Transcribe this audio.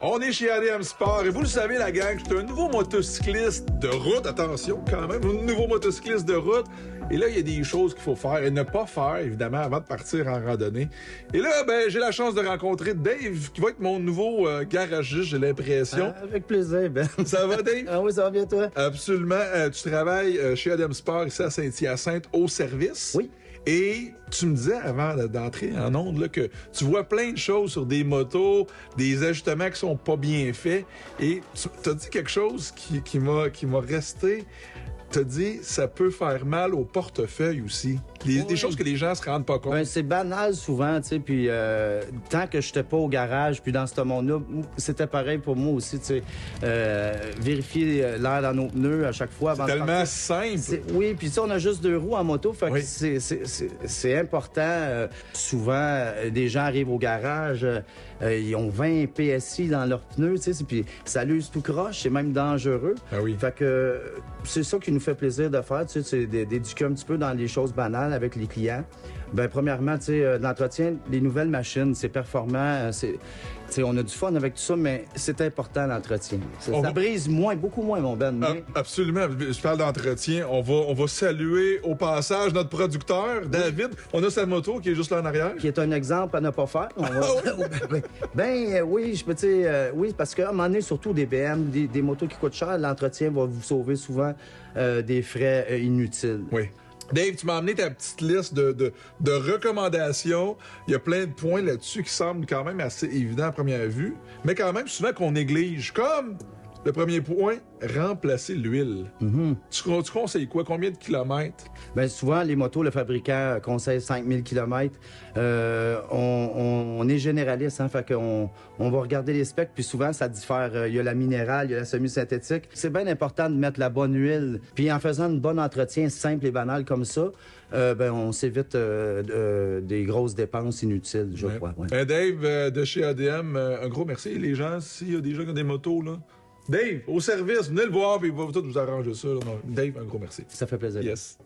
On est chez ADM Sport et vous le savez, la gang, je suis un nouveau motocycliste de route. Attention, quand même, un nouveau motocycliste de route. Et là, il y a des choses qu'il faut faire et ne pas faire, évidemment, avant de partir en randonnée. Et là, j'ai la chance de rencontrer Dave, qui va être mon nouveau garagiste, j'ai l'impression. Avec plaisir, Ben. Ça va, Dave? Ah oui, ça va bien, toi? Absolument. Tu travailles chez ADM Sport, ici à Saint-Hyacinthe, au service. Oui. Et tu me disais avant d'entrer en onde là, que tu vois plein de choses sur des motos, des ajustements qui sont pas bien faits. Et tu as dit quelque chose qui m'a resté. T'as dit, ça peut faire mal au portefeuille aussi. Des choses que les gens se rendent pas compte. Ben, c'est banal souvent, tu sais, puis tant que j'étais pas au garage, puis dans ce monde-là, c'était pareil pour moi aussi, tu sais. Vérifier l'air dans nos pneus à chaque fois avant de tellement partir. simple. Oui, puis ça, on a juste 2 roues en moto, fait que Oui. c'est important. Souvent, des gens arrivent au garage, ils ont 20 PSI dans leurs pneus, tu sais, puis ça l'use tout croche, c'est même dangereux. Ah oui. Fait que c'est ça qui nous fait plaisir de faire, tu sais, c'est d'éduquer un petit peu dans les choses banales avec les clients. Ben premièrement, tu sais, l'entretien, les nouvelles machines, c'est performant, tu sais, on a du fun avec tout ça, mais c'est important l'entretien. Ça brise beaucoup moins, mon Ben. Mais... Absolument. Je parle d'entretien. On va saluer au passage notre producteur, David. On a sa moto qui est juste là en arrière. Qui est un exemple à ne pas faire. Oui, je peux dire, oui, parce qu'à un moment donné, surtout des BM, des motos qui coûtent cher, l'entretien va vous sauver souvent des frais inutiles. Oui. Dave, tu m'as amené ta petite liste de recommandations. Il y a plein de points là-dessus qui semblent quand même assez évidents à première vue, mais quand même souvent qu'on néglige. Comme le premier point, remplacer l'huile. Mm-hmm. Tu conseilles quoi? Combien de kilomètres? Ben souvent, les motos, le fabricant conseille 5000 km. On est généraliste, hein, fait qu'on va regarder les specs, puis souvent, ça diffère. Il y a la minérale, il y a la semi-synthétique. C'est bien important de mettre la bonne huile. Puis en faisant un bon entretien simple et banal comme ça, on s'évite des grosses dépenses inutiles, je crois. Ouais. Dave, de chez ADM, un gros merci. Les gens, s'il y a des gens qui ont des motos, là, Dave, au service, venez le voir, puis il va tout vous arranger ça. Là. Dave, un gros merci. Ça fait plaisir. Yes.